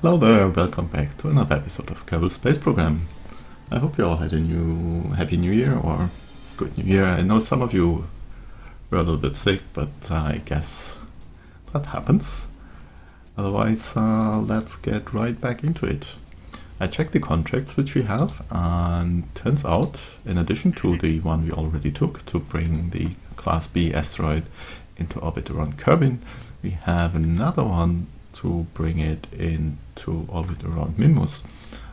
Hello there, welcome back to another episode of Kerbin Space Program. I hope you all had a happy new year or good new year. I know some of you were a little bit sick, but I guess that happens. Otherwise, let's get right back into it. I checked the contracts which we have, and turns out, in addition to the one we already took to bring the Class B asteroid into orbit around Kerbin, we have another one to bring it into orbit around Minmus.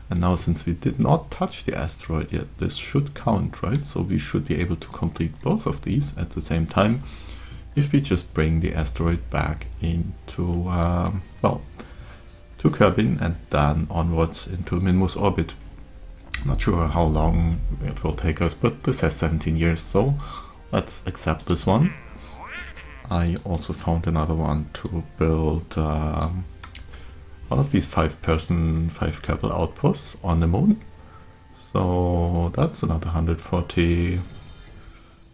And now, since we did not touch the asteroid yet, this should count, right? So we should be able to complete both of these at the same time if we just bring the asteroid back into, to Kerbin and then onwards into Minmus orbit. Not sure how long it will take us, but this has 17 years, so let's accept this one. I also found another one to build one of these 5-person, 5-couple outposts on the moon. So that's another 140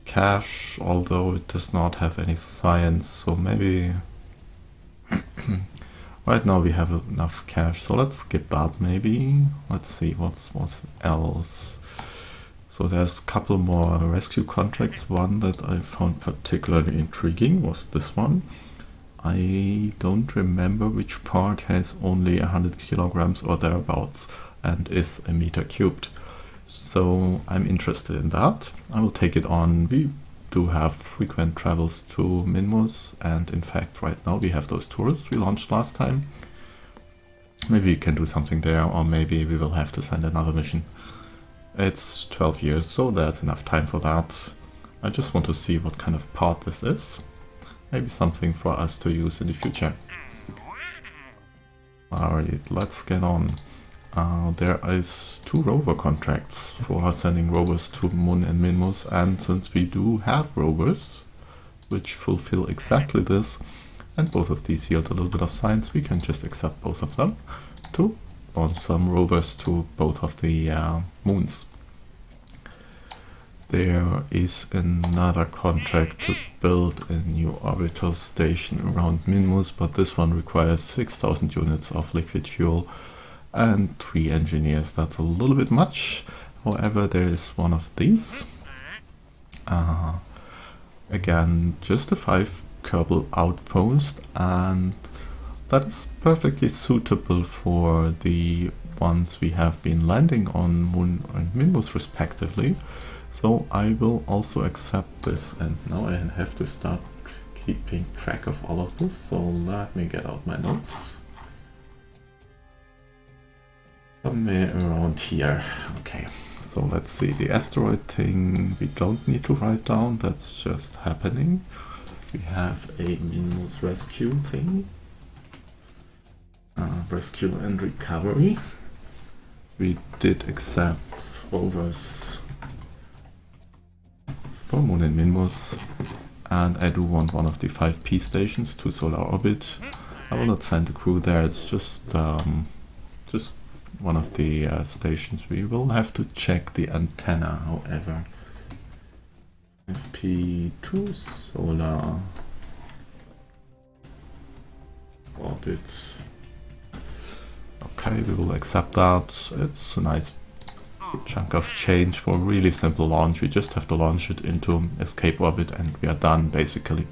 cash, although it does not have any science, so maybe right now we have enough cash, so let's skip that maybe. Let's see what's else. So there's a couple more rescue contracts. One that I found particularly intriguing was this one. I don't remember which part has only 100 kilograms or thereabouts and is a meter cubed. So I'm interested in that. I will take it on. We do have frequent travels to Minmus, and in fact right now we have those tours we launched last time. Maybe we can do something there, or maybe we will have to send another mission. It's 12 years, so there's enough time for that. I just want to see what kind of part this is. Maybe something for us to use in the future. Alright, let's get on. There is 2 rover contracts for sending rovers to Moon and Minmus, and since we do have rovers which fulfill exactly this, and both of these yield a little bit of science, we can just accept both of them to launch some rovers to both of the moons. There is another contract to build a new orbital station around Minmus, but this one requires 6,000 units of liquid fuel and 3 engineers. That's a little bit much. However, there is one of these. Again, just a 5-Kerbal outpost, and that is perfectly suitable for the ones we have been landing on Moon and Minmus respectively. So I will also accept this, and now I have to start keeping track of all of this, so let me get out my notes. Somewhere around here. Okay, so let's see, the asteroid thing we don't need to write down, that's just happening. We have a Minmus rescue thing. Rescue and recovery. We did accept rovers for Moon and Minmus, and I do want one of the 5P stations to solar orbit. I will not send the crew there, it's just one of the stations. We will have to check the antenna, however. FP2 solar orbit. Okay, we will accept that. It's a nice chunk of change for a really simple launch. We just have to launch it into escape orbit and we are done, basically.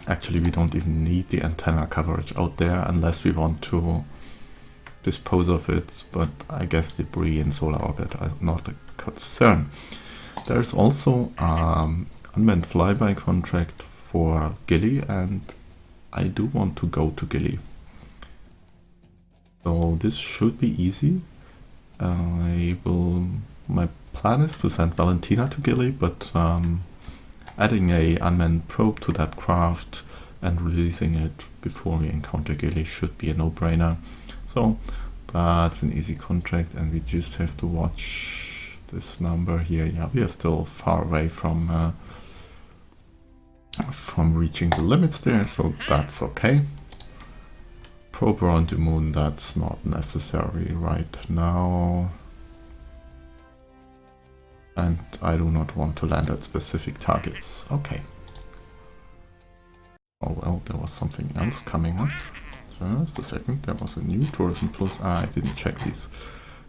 Actually, we don't even need the antenna coverage out there unless we want to dispose of it, but I guess debris in solar orbit are not a concern. There's also unmanned flyby contract for Gilly, and I do want to go to Gilly. So this should be easy. My plan is to send Valentina to Gilly, but adding a unmanned probe to that craft and releasing it before we encounter Gilly should be a no-brainer. So that's an easy contract, and we just have to watch this number here. Yeah, we are still far away from reaching the limits there, so that's okay. Probe around the moon, that's not necessary right now. And I do not want to land at specific targets. Okay. Oh well, there was something else coming up. First, a second, there was a new tourism plus. I didn't check these.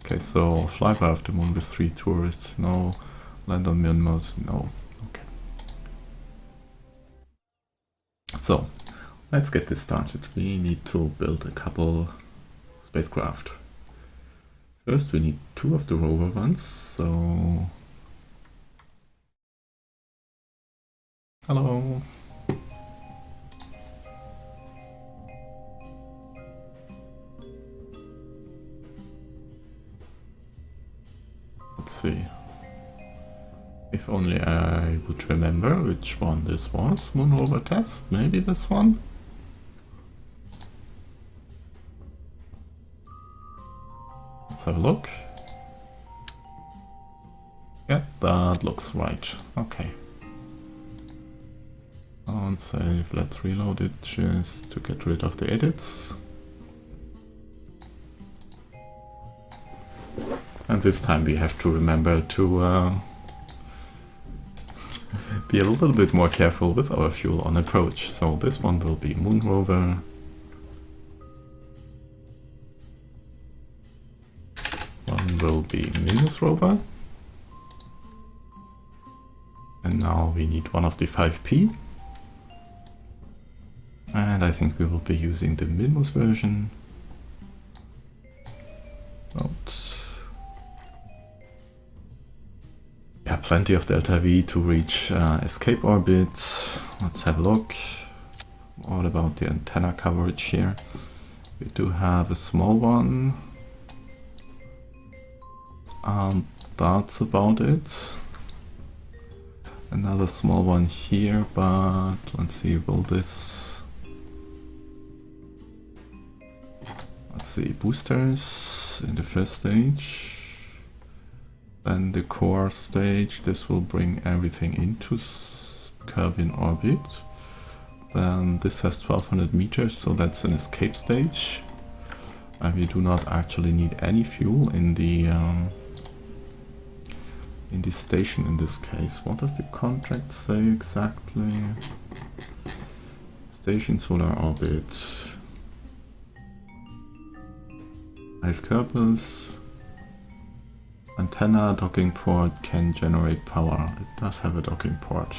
Okay, so fly above the moon with 3 tourists, no. Land on Myanmar's, no. Okay. So, let's get this started. We need to build a couple spacecraft. First, we need 2 of the rover ones, so... Hello! Let's see. If only I would remember which one this was. Moon rover test, maybe this one? Let's have a look. Yeah, that looks right. Okay. On save, let's reload it just to get rid of the edits. And this time we have to remember to be a little bit more careful with our fuel on approach. So this one will be Moon Rover. One will be Venus Rover. And now we need one of the 5P. And I think we will be using the Minmus version. Yeah, plenty of delta V to reach escape orbit. Let's have a look. What about the antenna coverage here? We do have a small one. And that's about it. Another small one here, but let's see, will this... Let's see, boosters in the first stage. Then the core stage, this will bring everything into Kerbin orbit. Then this has 1200 meters, so that's an escape stage. And we do not actually need any fuel in the station in this case. What does the contract say exactly? Station solar orbit. 5 Kerbals. Antenna docking port can generate power. It does have a docking port.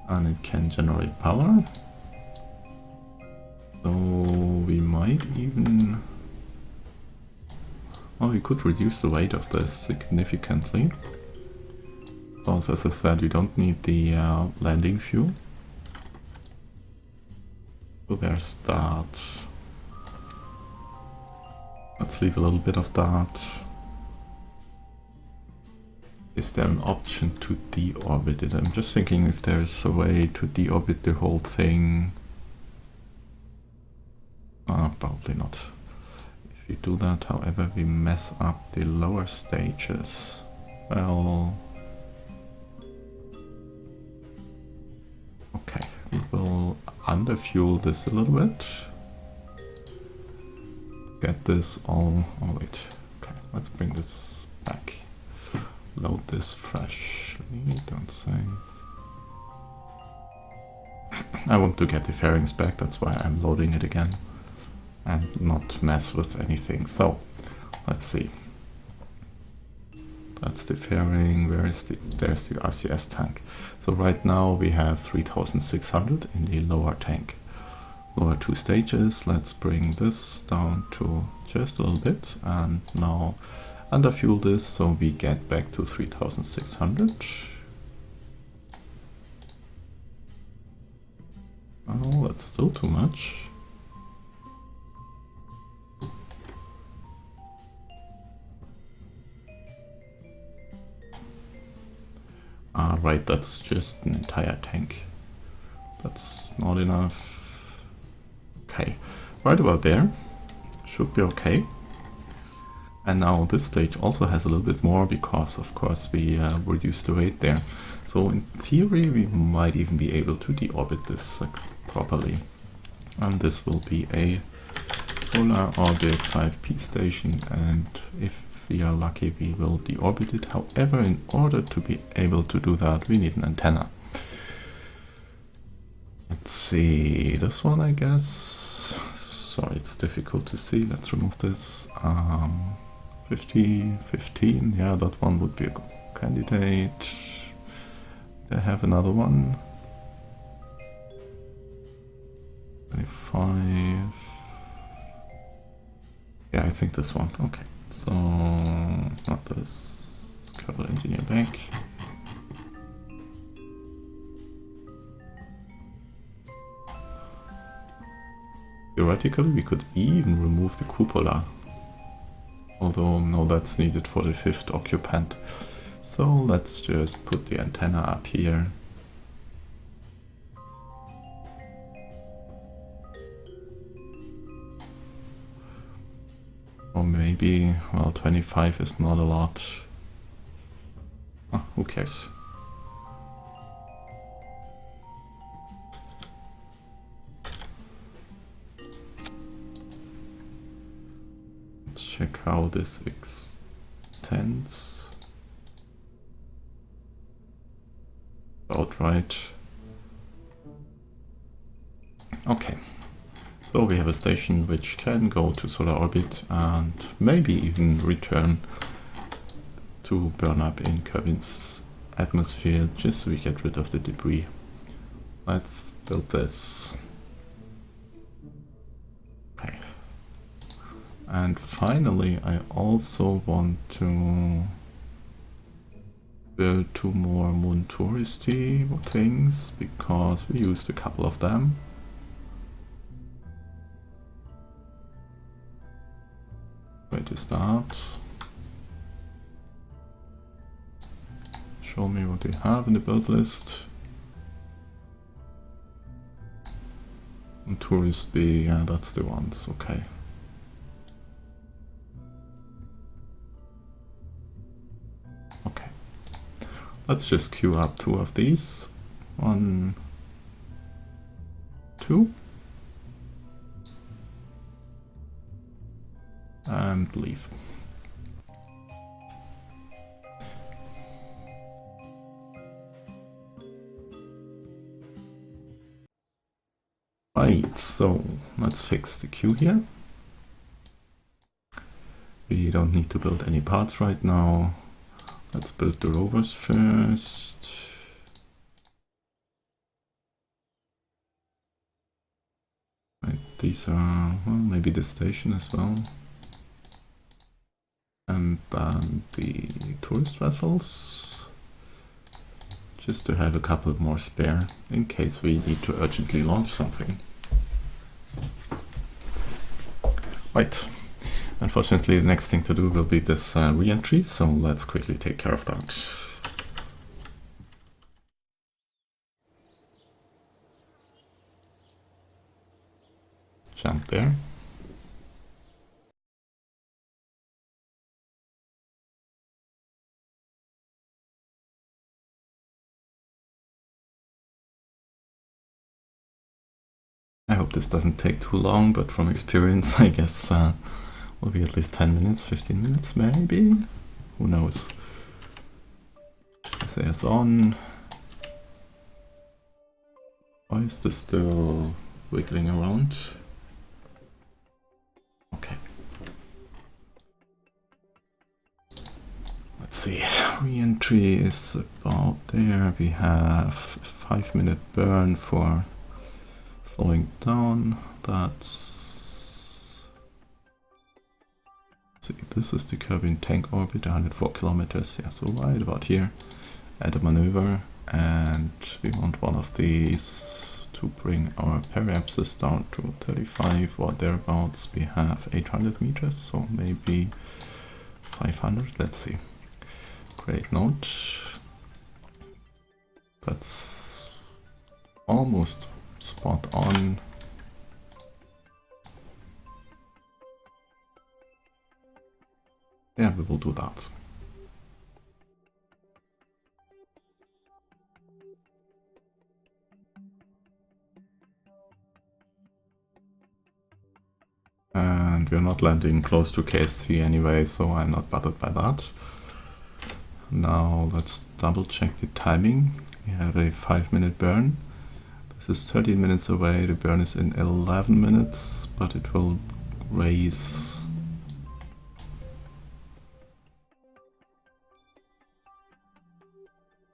And it can generate power. So we might even... Well, we could reduce the weight of this significantly. Because as I said, we don't need the landing fuel. So there's that. Let's leave a little bit of that. Is there an option to deorbit it? I'm just thinking if there's a way to deorbit the whole thing. Probably not. If we do that, however, we mess up the lower stages. Well... Okay, we will underfuel this a little bit. Get this all... Oh wait, okay, let's bring this back. Load this freshly, don't say. I want to get the fairings back, that's why I'm loading it again. And not mess with anything. So, let's see. That's the fairing, where is the... There's the RCS tank. So right now we have 3600 in the lower tank. Lower 2 stages, let's bring this down to just a little bit. And now... underfuel this, so we get back to 3600. Oh, that's still too much. Ah, right, that's just an entire tank. That's not enough. Okay, right about there. Should be okay. And now this stage also has a little bit more because, of course, we reduced the weight there. So in theory, we might even be able to deorbit this properly. And this will be a solar orbit 5P station, and if we are lucky, we will deorbit it. However, in order to be able to do that, we need an antenna. Let's see, this one, I guess. sorry, it's difficult to see. Let's remove this. 50, 15, yeah, that one would be a candidate. I have another one. 25. Yeah, I think this one. Okay, so not this. Kerbin engineer back. Theoretically, we could even remove the cupola. Although, no, that's needed for the 5th occupant. So let's just put the antenna up here. Or maybe, well, 25 is not a lot. Oh, who cares? Let's check how this extends. About right. Okay. So we have a station which can go to solar orbit and maybe even return to burn up in Kerbin's atmosphere, just so we get rid of the debris. Let's build this. Okay. And finally, I also want to build 2 more moon touristy things, because we used a couple of them. Where to start? Show me what we have in the build list. And tourist B, yeah, that's the ones, okay. Okay. Let's just queue up 2 of these. 1, 2. And leave. Right, so let's fix the queue here. We don't need to build any parts right now. Let's build the rovers first. Right, these are, well, maybe the station as well. And then the tourist vessels, just to have a couple more spare in case we need to urgently launch something. Right, unfortunately the next thing to do will be this re-entry, so let's quickly take care of that. Jump there. I hope this doesn't take too long, but from experience I guess will be at least 10 minutes, 15 minutes maybe? Who knows? SAS on. Why is this still wiggling around? Okay. Let's see, re-entry is about there. We have 5-minute burn for slowing down. That's... Let's see, this is the Kerbin tank orbit, 104 kilometers. Yeah, so right about here. Add a maneuver, and we want one of these to bring our periapsis down to 35 or thereabouts. We have 800 meters, so maybe 500. Let's see. Great note. That's almost spot on. Yeah, we will do that. And we're not landing close to KSP anyway, so I'm not bothered by that. Now let's double check the timing. We have a 5-minute burn. This is 13 minutes away, the burn is in 11 minutes, but it will raise.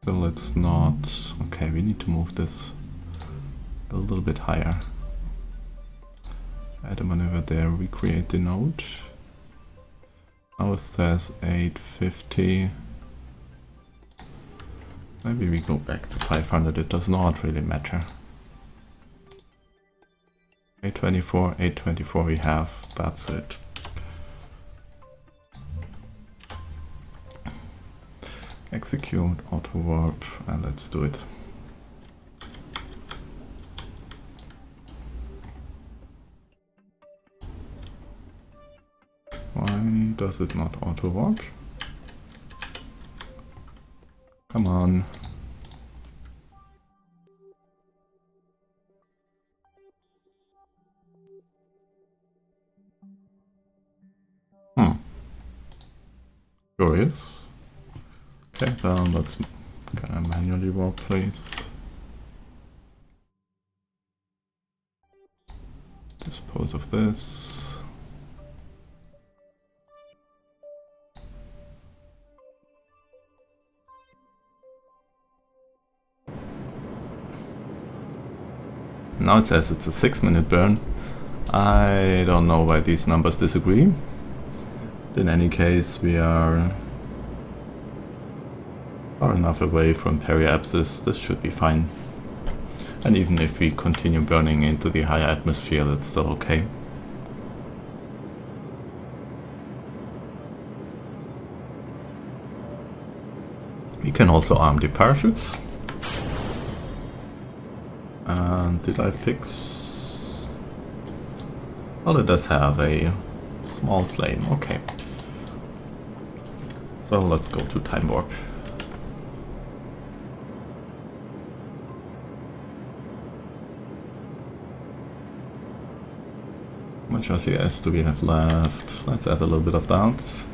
Still it's not. Okay, we need to move this a little bit higher. Add a maneuver there, recreate the node. Now it says 850. Maybe we go back to 500, it does not really matter. 824 we have, that's it. Execute, auto warp, and let's do it. Why does it not auto warp? Come on. Curious. Okay, then let's manually warp, please. Dispose of this. Now it says it's a 6-minute burn. I don't know why these numbers disagree. In any case, we are far enough away from periapsis, this should be fine. And even if we continue burning into the higher atmosphere, that's still okay. We can also arm the parachutes. And did I fix? Well, it does have a small flame, okay. So let's go to time warp. How much RCS do we have left? Let's add a little bit of that.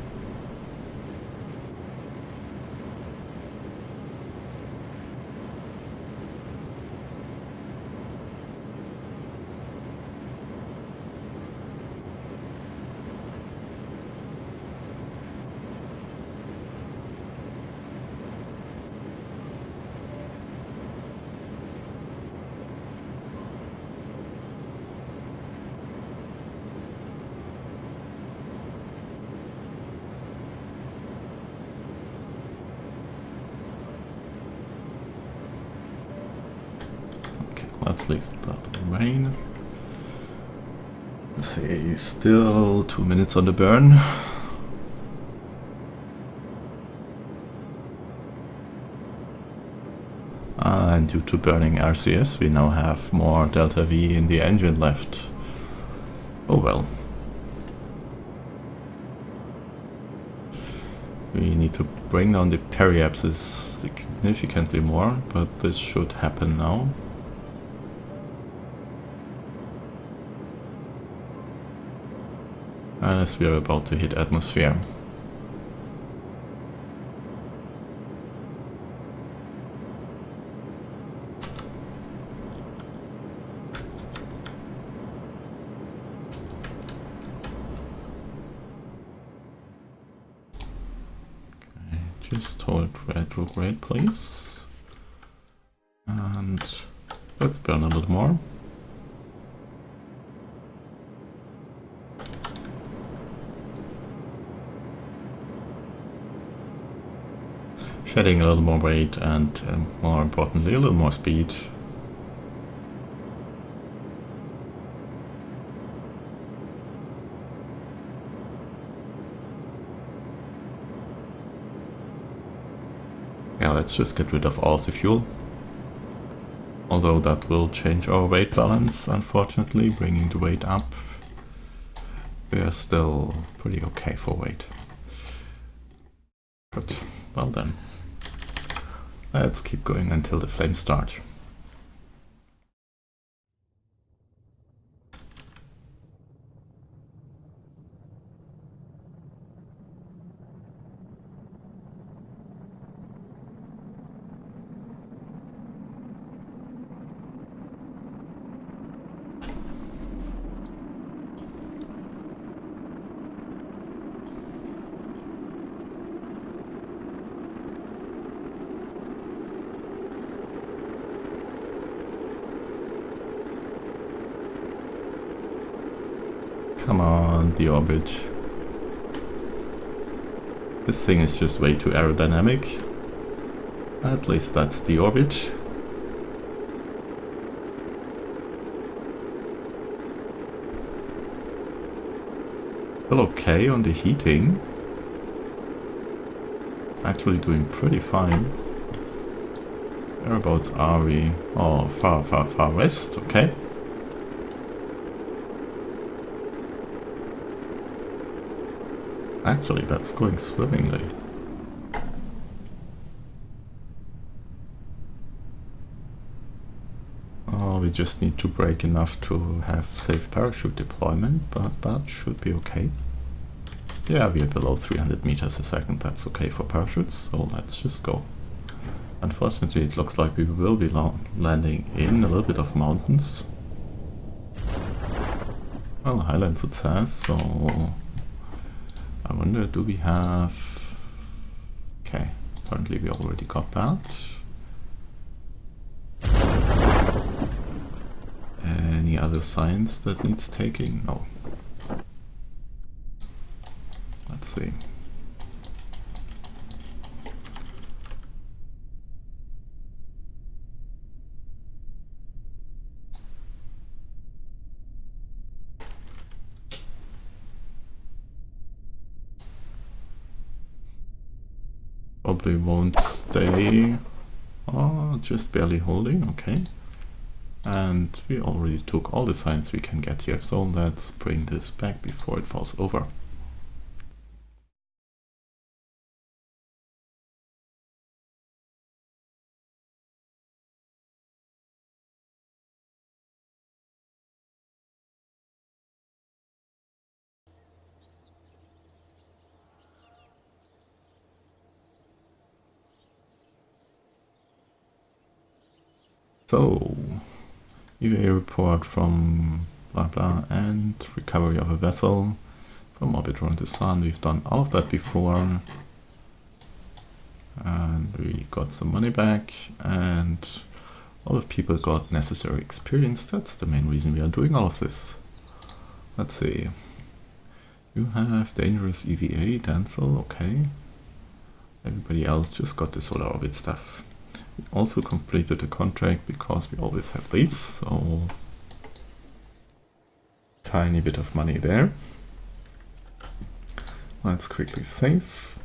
Let's leave that rain. Let's see, still 2 minutes on the burn. And due to burning RCS, we now have more delta V in the engine left. Oh well. We need to bring down the periapsis significantly more, but this should happen now. As we are about to hit atmosphere. Okay, just hold retrograde, please. And let's burn a little more. Shedding a little more weight and, more importantly, a little more speed. Yeah, let's just get rid of all the fuel. Although that will change our weight balance, unfortunately, bringing the weight up. We are still pretty okay for weight. But, well then. Let's keep going until the flames start. Come on, the orbit. This thing is just way too aerodynamic. At least that's the orbit. Still okay on the heating. Actually doing pretty fine. Whereabouts are we? Oh, far west, okay. Actually, that's going swimmingly. Oh, we just need to brake enough to have safe parachute deployment, but that should be okay. Yeah, we are below 300 meters a second, that's okay for parachutes, so let's just go. Unfortunately, it looks like we will be landing in a little bit of mountains. Well, highlands it says, so I wonder, do we have... Okay, apparently we already got that. Any other signs that needs taking? No. Let's see. Probably won't stay. Oh, just barely holding, okay. And we already took all the signs we can get here, so let's bring this back before it falls over. So, EVA report from blah blah and recovery of a vessel from orbit around the sun. We've done all of that before. And we got some money back and a lot of people got necessary experience. That's the main reason we are doing all of this. Let's see. You have dangerous EVA, Denzel, okay. Everybody else just got the solar orbit stuff. We also completed the contract because we always have these, so tiny bit of money there. Let's quickly save.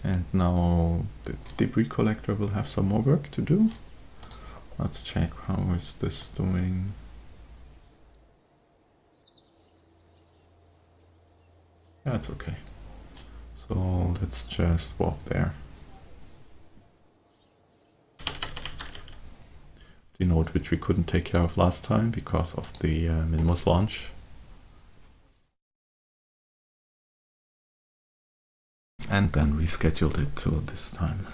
And now the debris collector will have some more work to do. Let's check how is this doing. That's okay. So let's just walk there. The node which we couldn't take care of last time because of the Minmus launch. And then rescheduled it to this time.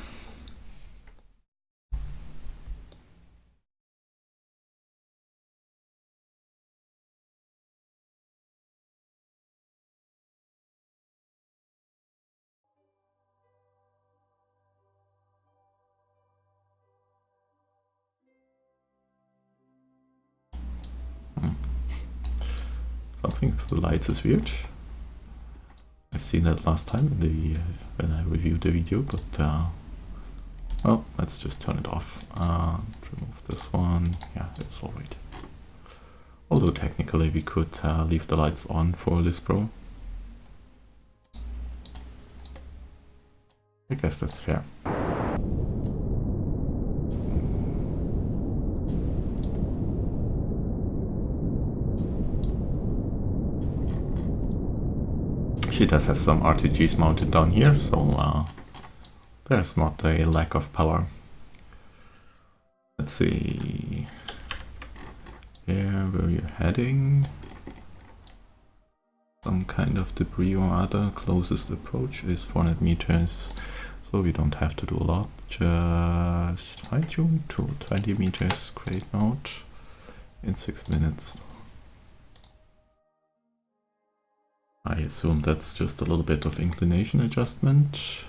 Something with the lights is weird. I've seen that last time in the when I reviewed the video, but well, let's just turn it off and remove this one. Yeah, it's all right. Although technically we could leave the lights on for Lispro. I guess that's fair. She does have some RTGs mounted down here, so there's not a lack of power. Let's see. Where you're heading? Some kind of debris or other. Closest approach is 400 meters, so we don't have to do a lot. Just fine tune to 20 meters. Great note. In 6 minutes. I assume that's just a little bit of inclination adjustment.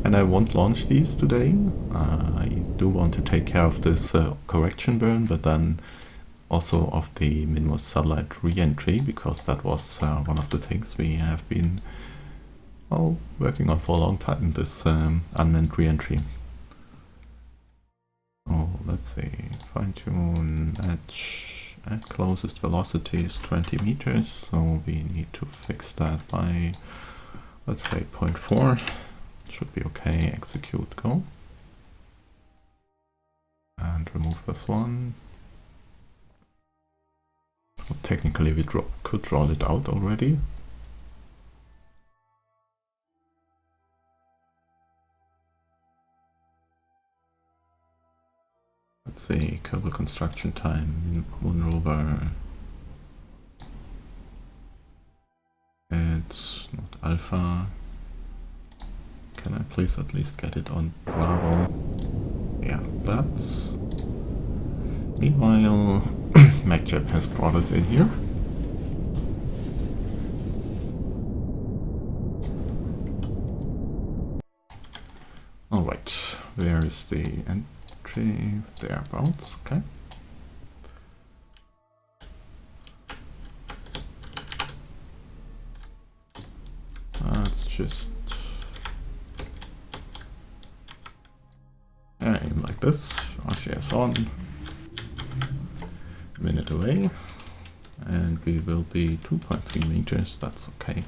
And I won't launch these today. I do want to take care of this correction burn, but then also of the Minmus satellite re-entry, because that was one of the things we have been working on for a long time, this unmanned re-entry. Oh, let's see, fine-tune edge at closest velocity is 20 meters, so we need to fix that by, let's say, 0.4. Should be okay. Execute, go. And remove this one. Well, technically we could roll it out already. Let's see, Kerbin construction time, Moon rover. It's not alpha. Can I please at least get it on Bravo? Yeah, that's... Meanwhile, MacJeb has brought us in here. Alright, where is the entry? Thereabouts, okay. Let's just aim like this. RCS on. A minute away. And we will be 2.3 meters, that's okay.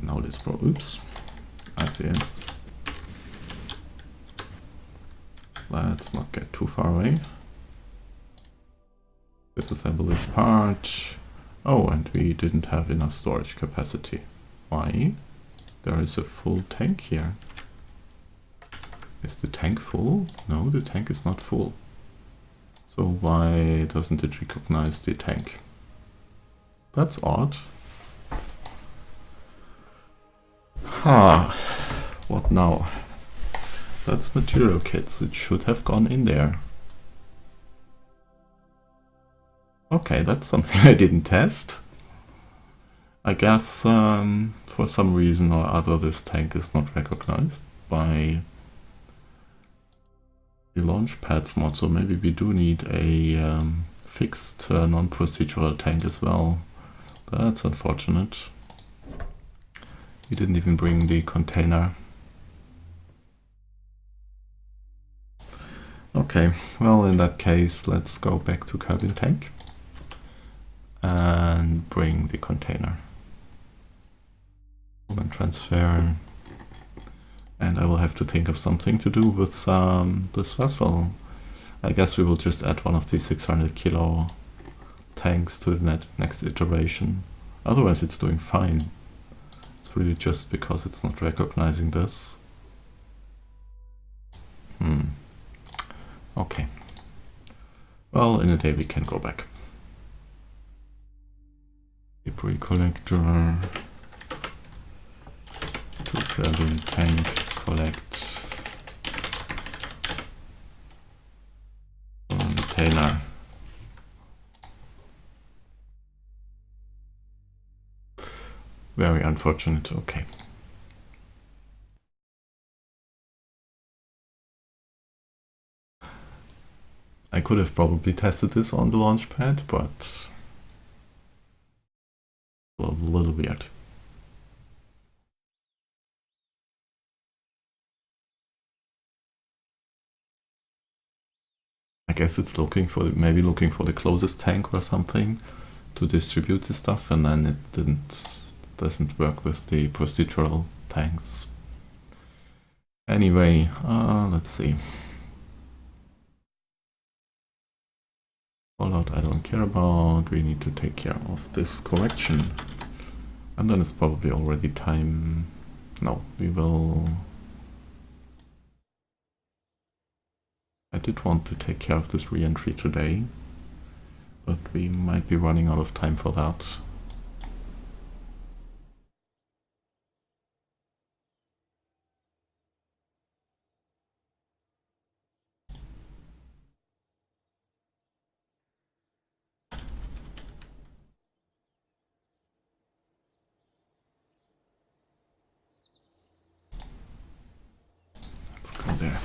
Now let's go, oops. RCS. Let's not get too far away. Disassemble this part. Oh, and we didn't have enough storage capacity. Why? There is a full tank here. Is the tank full? No, the tank is not full. So why doesn't it recognize the tank? That's odd. What now? That's MaterialKits. It should have gone in there. Okay, that's something I didn't test. I guess for some reason or other this tank is not recognized by the launch pads mod, so maybe we do need a fixed non-procedural tank as well. That's unfortunate. We didn't even bring the container. Okay, well in that case let's go back to Kerbin tank and bring the container. And transfer. And I will have to think of something to do with this vessel. I guess we will just add one of these 600 kilo tanks to the next iteration. Otherwise it's doing fine. It's really just because it's not recognizing this. Okay. Well, in a day we can go back. Debris collector to Kerbin tank, collect container. Very unfortunate, okay. I could have probably tested this on the launch pad, but a little weird. I guess it's looking for maybe looking for the closest tank or something to distribute the stuff, and then it doesn't work with the procedural tanks. Anyway, let's see. Fallout I don't care about. We need to take care of this correction. And then it's probably already time. No, we will. I did want to take care of this re-entry today, but we might be running out of time for that. there.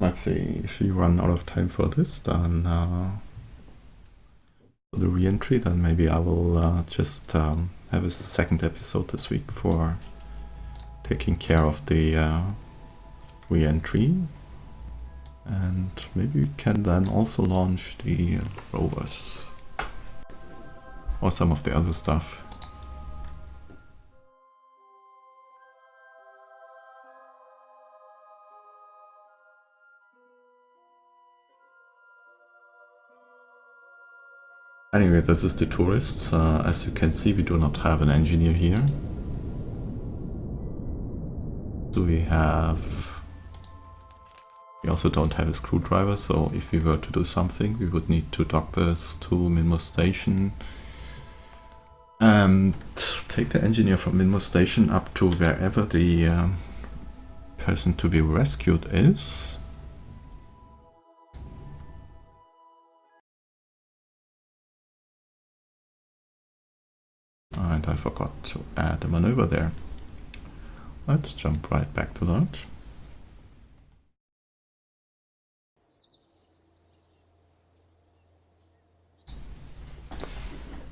Let's see, if we run out of time for this, then for the re-entry, then maybe I will just have a second episode this week for taking care of the re-entry. And maybe we can then also launch the rovers or some of the other stuff. Anyway, this is the tourists. As you can see, we do not have an engineer here. Do we have... We also don't have a screwdriver, so if we were to do something, we would need to dock this to Minmo Station and take the engineer from Minmo Station up to wherever the person to be rescued is. And I forgot to add a maneuver there. Let's jump right back to that.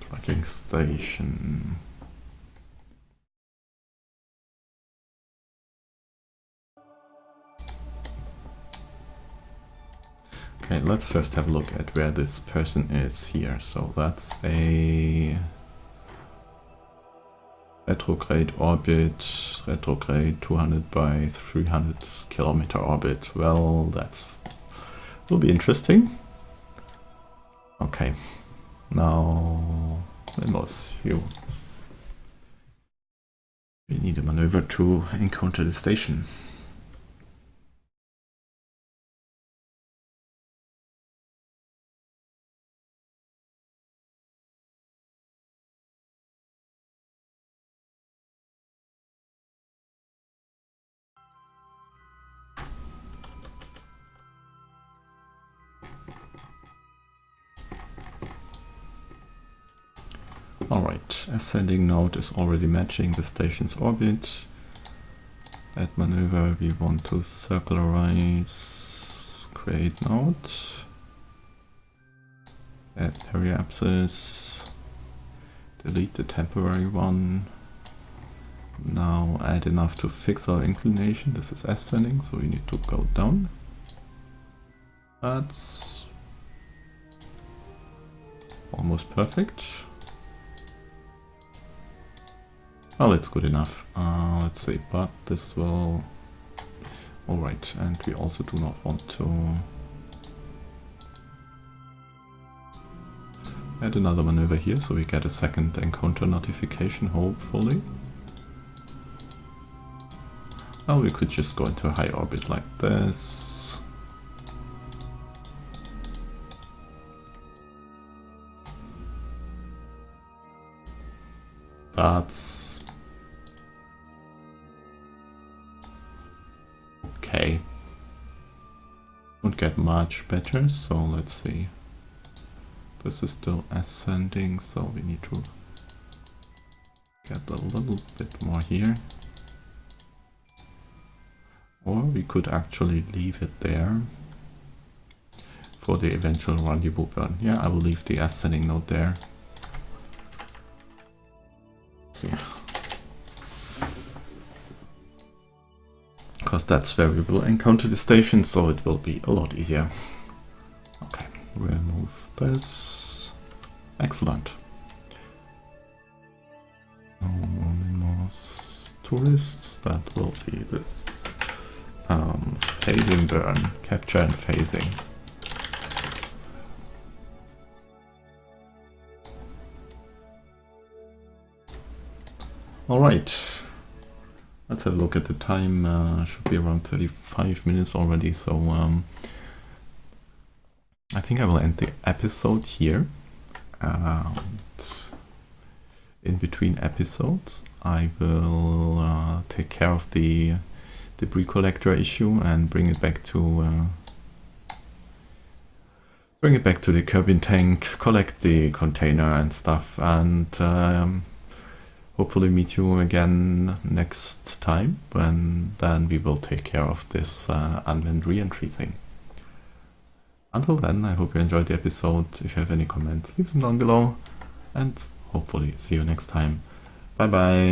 Tracking station. Okay, let's first have a look at where this person is here. So that's a retrograde orbit, retrograde 200 by 300 kilometer orbit. Well, will be interesting. Okay, now Minmos, we need a maneuver to encounter the station. Alright, ascending node is already matching the station's orbit. At maneuver we want to circularize, create node, add periapsis, delete the temporary one. Now add enough to fix our inclination. This is ascending, so we need to go down. That's almost perfect. Well, it's good enough. Let's see, but this will... Alright, and we also do not want to add another maneuver here, so we get a second encounter notification, hopefully. Well, we could just go into a high orbit like this. That's okay. Won't get much better, so let's see. This is still ascending, so we need to get a little bit more here. Or we could actually leave it there for the eventual rendezvous burn. Yeah, I will leave the ascending node there. Let's see. Because that's where we will encounter the station, so it will be a lot easier. Okay, remove this. Excellent. Minmos tourists, that will be this phasing burn, capture and phasing. Alright, let's have a look at the time. Should be around 35 minutes already, so I think I will end the episode here. In between episodes I will take care of the debris collector issue and bring it back to bring it back to the Kerbin tank, collect the container and stuff, and hopefully meet you again next time, when then we will take care of this unmanned re-entry thing. Until then, I hope you enjoyed the episode. If you have any comments, leave them down below, and hopefully see you next time. Bye bye!